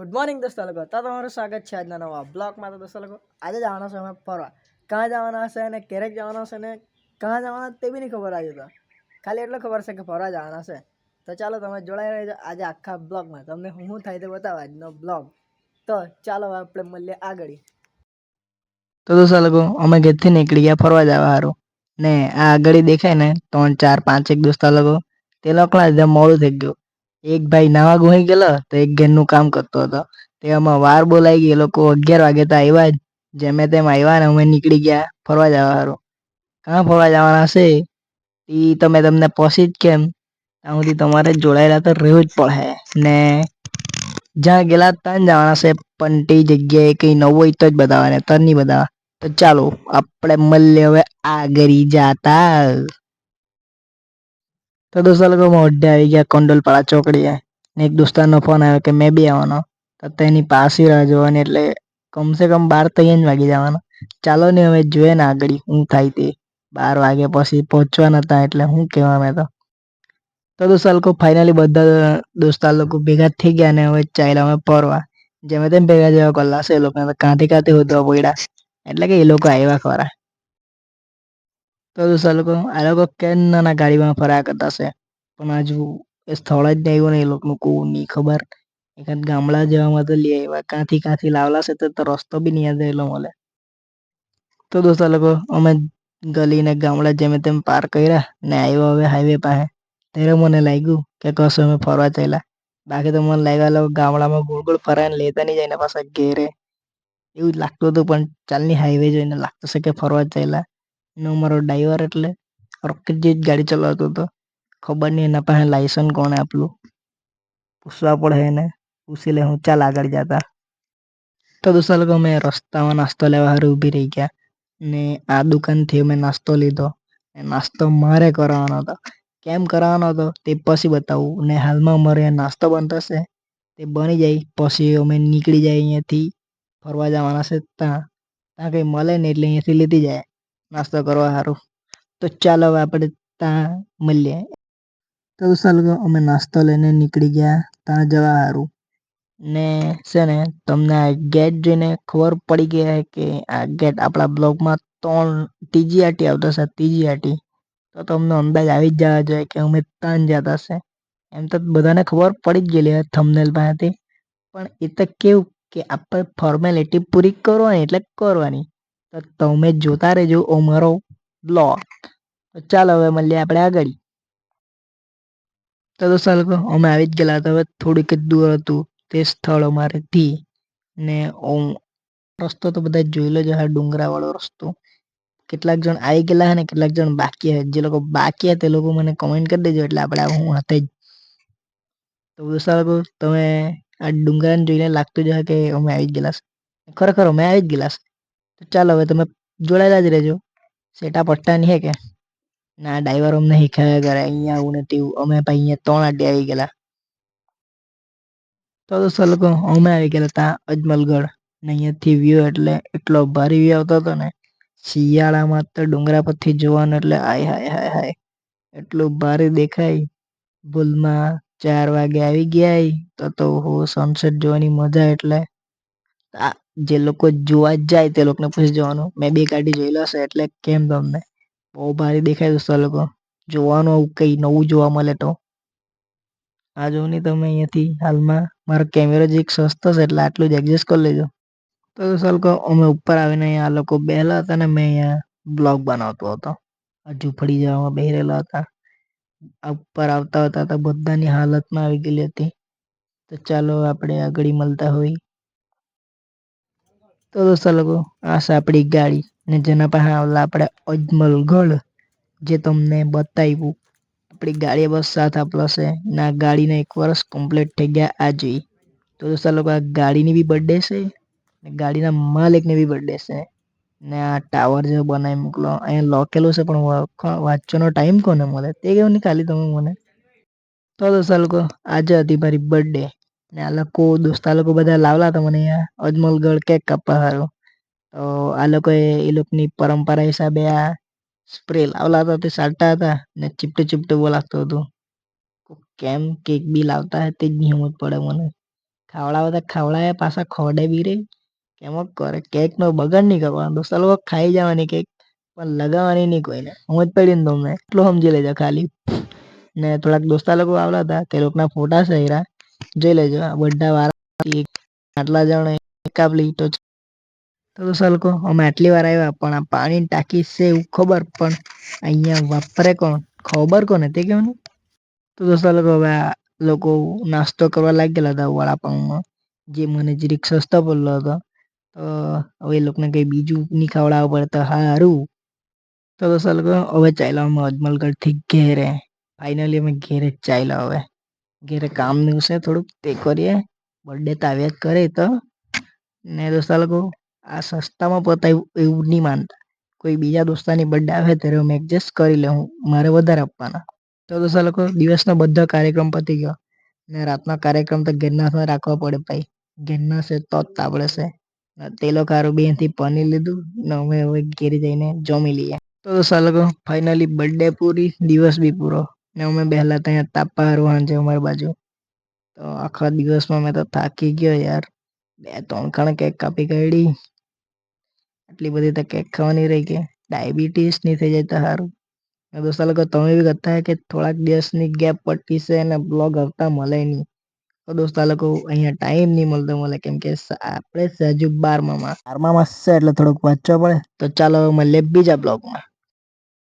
Good morning દોસ્તો લોકો, તો તમારું સ્વાગત છે આજના નવા બ્લોગમાં. તો દોસ્તો લોકો, આજે જવાના છે અમે ફરવા. ક્યાં જવાના હશે અને ક્યારેક જવાના હશે ને ક્યાં જવાના તે બી નહીં ખબર. આજે તો ખાલી એટલું ખબર છે કે ફરવા જવાના છે. તો ચાલો તમે જોડાઈ રહેજો આજે આખા બ્લોગમાં. તમને શું થાય તે બતાવો આજનો બ્લોગ. તો ચાલો આપણે મળીએ આગળ. તો દોસ્તો લોકો, અમે ઘેરથી નીકળી ગયા ફરવા જવા સારું. ને આ આગળ દેખાય ને 3 4 5 એક દોસ્તા લોકો, તે લોકો મોડું થઈ ગયું. એક ભાઈ નાવા ગુહી ગયેલો તો એક ઘેરનું કામ કરતો હતો. તેમાં વાર બોલાઈ ગઈ. એ લોકો 11 વાગે તો આવ્યા જ. જેમે તેમ આવ્યા ને અમે નીકળી ગયા ફરવા જવા સારું. કાં ફરવા જવાના હશે એ તમે તમને પહોંચી જ કેમ ત્યાં સુધી તમારે જોડાયેલા તો રહેવું જ પડે ને. જ્યાં ગયેલા ત્યાં જ જવાના છે, પણ તે જગ્યાએ કંઈ નવું હોય તો જ બતાવવાને, તો નહીં બતાવવા. તો ચાલો આપણે મળીએ હવે આગળ જાતા. તો દોસ્તો લોકો મોઢે આવી ગયા કંડોલપાડા ચોકડીએ ને એક દોસ્તારનો ફોન આવ્યો કે મેં બી આવવાનો. તો તેની પાસે રાહ જોવાની, એટલે કમસે કમ 12 તો અહીંયા જ વાગી જવાના. ચાલો ને હવે જોઈએ ને આગળ શું થાય તે. 12 વાગ્યા પછી પહોંચવાના હતા એટલે શું કહેવા મેં તો દોસ્તો લોકો ફાઇનલી બધા દોસ્તાર લોકો ભેગા થઈ ગયા ને હવે ચાલ્યા અમે ફરવા. જેમે તેમ ભેગા જેવા કલાક છે એ લોકોને કાંથી હોદવા પડ્યા, એટલે કે એ લોકો આવ્યા ખરા. તો દોસ્તો લોકો આ લોકો કેમના ગાડીમાં ફર્યા કરતા છે, પણ હજુ એ સ્થળ જ નહીં આવ્યું ને એ લોકોનું કોઈ નહીં ખબર. એકાદ ગામડા જેવામાં તો લઈ આવ્યા, કાંથી લાવલા છે તો રસ્તો બી નહીં યાદ રહેલો મળે. તો દોસ્તો લોકો અમે ગલીને ગામડા જેમે તેમ પાર કર્યા ને આવ્યા હવે હાઈવે પાસે. ત્યારે મને લાગ્યું કે કશું અમે ફરવા ચાલ્યા. બાકી તો મને લાગ્યા ગામડામાં ગોળ ગોળ ફરાય ને લેતા નહીં જાય ને પાછા ઘેરે, એવું જ લાગતું હતું. પણ ચાલની હાઈવે જોઈને લાગતું છે કે ફરવા ચાલ્યા. ને મારો ડ્રાઈવર એટલે રોકેટ જેવી જ ગાડી ચલાવતો હતો. ખબર નહીં એના પાસે લાયસન્સ કોણે આપલું, પૂછવા પડે એને. પૂછી લે હું, ચાલ આગળ જતા. તો દોસ્તો લોકો અમે રસ્તામાં નાસ્તો લેવા હારું ઊભી રહી ગયા ને આ દુકાનથી અમે નાસ્તો લીધો. નાસ્તો મારે કરવાનો હતો. કેમ કરવાનો હતો તે પછી બતાવું. ને હાલમાં અમારે નાસ્તો બનતો છે, તે બની જાય પછી અમે નીકળી જાય અહીંયાથી ફરવા જવાના છે. ત્યાં કંઈ મળે ને એટલે અહીંયાથી લીધી જાય નાસ્તો કરવા સારું. તો ચાલો હવે આપણે ત્યાં મળીએ. તો દોસ્તો લોકો અમે નાસ્તો લઈને નીકળી ગયા ત્યાં જવા સારું. ને છે ને તમને આ ગેટ જોઈને ખબર પડી ગઈ કે આ ગેટ આપણા બ્લોગમાં ત્રીજી આટી આવતા છે. ત્રીજી આટી તો તમને અંદાજ આવી જ જવા જોઈએ કે અમે ત્યાં જ જતા છે. એમ તો બધાને ખબર પડી જ ગયેલી થંબનેલ પાસેથી. પણ એ તો કેવું કે આપણે ફોર્મેલિટી પૂરી કરવાની એટલે કરવાની. તો તમે જોતા રહેજો અમારો બ્લોગ. તો ચાલો હવે મળીએ આપણે આગળ. તો દોસ્તો લોકો અમે આવી જ ગયેલા હતા. હવે થોડીક જ દૂર હતું તે સ્થળ અમારેથી ને રસ્તો તો બધા જોઈ લો જ હશે, ડુંગરાવાળો રસ્તો. કેટલાક જણ આવી ગયેલા ને કેટલાક જણ બાકી હે. જે લોકો બાકી હે તે લોકો મને કમેન્ટ કરી દેજો એટલે આપણે હું હાથે જ. તો દોસ્તો લોકો તમે આ ડુંગરાને જોઈને લાગતું જ હશે કે અમે આવી જ ગયેલા છે. ખરેખર અમે આવી જ ગયેલા છે. તો ચાલો હવે તમે જોડાયેલા જ રહેજો. સેટા પટ્ટાની હે કે ના ડ્રાઈવર અમને શીખવ્યા કરે અહીંયા આવું ને તેવું. અમે અહીંયા 3 આટી આવી ગયેલા. તો દોસ્તો લોકો અમે આવી ગયેલા ત્યાં અજમલગઢ ને અહીંયાથી વ્યૂ એટલે એટલો ભારે વ્યૂ આવતો હતો ને. શિયાળામાં તો ડુંગરા પરથી જોવાનું એટલે આય હાય હાય હાય એટલું ભારે દેખાય. ભૂલમાં 4 વાગે આવી ગયા તો સનસેટ જોવાની મજા એટલે જે લોકો જોવા જ જાય તે લોકોને પૂછી જવાનું. મેં 2 ગાડી જોયેલો છે એટલે કેમ તમને બહુ ભારે દેખાય. દોસ્તો લોકો જોવાનું આવું કંઈ નવું જોવા મળે તો આ જોવો ને તમે અહીંયાથી. હાલમાં મારો કેમેરો જે એક સસ્તો છે એટલે આટલું જ એડજસ્ટ કરી લેજો. તો દોસ્તો લોકો અમે ઉપર આવીને આ લોકો બેહેલા હતા ને મેં અહીંયા બ્લોગ બનાવતો હતો. ઝૂંપડી જેવામાં બેહી રહેલા હતા. ઉપર આવતા હતા તો બધાની હાલતમાં આવી ગયેલી હતી. તો ચાલો આપણે આગળ મળતા હોય. તો દોસ્તો લોકો આ છે આપણી ગાડી ને જેના પાસે આવેલા આપણે અજમલગઢ જે તમને બતાવ્યું. આપણી ગાડી બસ સાથ આપલો છે ને આ ગાડીને 1 વર્ષ કમ્પ્લીટ થઈ ગયા આજે. તો દોસ્તો લોકો આ ગાડીની બી બર્થડે છે ને ગાડીના માલિકની બી બર્થડે છે. ને આ ટાવર જેવો બનાવી મૂકલો અહીંયા લખેલું છે પણ વાંચવાનો ટાઈમ કોને મળે તે કહો ને ખાલી તમે મને. તો દોસ્તો લોકો આજે હતી મારી બર્થડે ને આ લોકો દોસ્તા લોકો બધા લાવલા હતા મને અહીંયા અજમલગઢ કેક કાપવા હારું. તો આ લોકોએ એ લોકોની પરંપરા હિસાબે આ સ્પ્રે લાવલા હતા તે સાલટા હતા ને ચીપટું ચીપટું બહુ લાગતું હતું. કેમ કેક બી લાવતા હે તે જ નહીં સમજ પડે મને. ખાવડાવે તો ખવડાવે પાછા ખોડે બી રે. કેમક કરે કેકનો બગાડ નહીં કરવાનો દોસ્તા લોકો ખાઈ જવાની કેક પણ લગાવવાની નહીં કોઈને. સમજ પડી ને તમને એટલું સમજી લેજો ખાલી. ને થોડાક દોસ્તા લોકો આવેલા હતા તે લોકોના ફોટા છે જોઈ લેજો બધા વાળા આટલા જણ કાપલી તો દોસ્તા લોકો અમે આટલી વાર આવ્યા પણ આ પાણીની ટાંકી છે એવું ખબર પણ અહીંયા વાપરે કોણ ખબર કોને તે કેવું ને. તો દોસ્તા લોકો હવે આ લોકો નાસ્તો કરવા લાગેલા હતા વડાપાઉંમાં જે મને જરીક સસ્તો પડલો હતો. તો હવે એ લોકોને કઈ બીજું નહીં ખવડાવવું પડે તો હારું. તો દોસ્તા લોકો હવે ચાલ્યા અમે અજમલગઢથી ઘેરે. ફાઇનલી અમે ઘેરે જ ચાલ્યા હવે. ઘેરે કામ નું છે થોડુંક તે કરીએ. બર્થડે તો આવ્યા જ કરે તો. ને દોસ્તા લોકો આ સસ્તામાં પતાવ્યું એવું નહીં માનતા. કોઈ બીજા દોસ્તારની બર્થડે આવે ત્યારે અમે એડજસ્ટ કરી લેહું મારે વધારે આપવાના. તો દોસ્તા લોકો દિવસનો બધો કાર્યક્રમ પતી ગયો. ને રાતનો કાર્યક્રમ તો ઘેરના રાખવો પડે ભાઈ. ઘેરના છે તો જ આપડે છે. તે લોકો હારું બી અહીંથી પનીર લીધું ને અમે હવે ઘેરે જઈને જમી લઈએ. તો દોસ્તા લોકો ફાઇનલી બર્થડે પૂરી દિવસ બી પૂરો. ને અમે બેહેલા ત્યાં તાપા હારું હાંજે અમારી બાજુ. તો આખા દિવસમાં મેં તો થાકી ગયો યાર. 2-3 ખણ કેક કાપી કાઢી. આટલી બધી તો કેક ખાવાની રહી કે ડાયાબિટીસ નહીં થઈ જાય તો હારું. દોસ્તા લોકો તમે બી કરતા હે કે થોડાક દિવસની ગેપ પડતી છે અને બ્લોગ આવતા મળે નહીં. તો દોસ્તા લોકો અહીંયા ટાઈમ નહીં મળતો મળે કેમ કે આપણે છે હજુ 12માં છે એટલે થોડુંક વાંચવા પડે. તો ચાલો મળીએ બીજા બ્લોગમાં.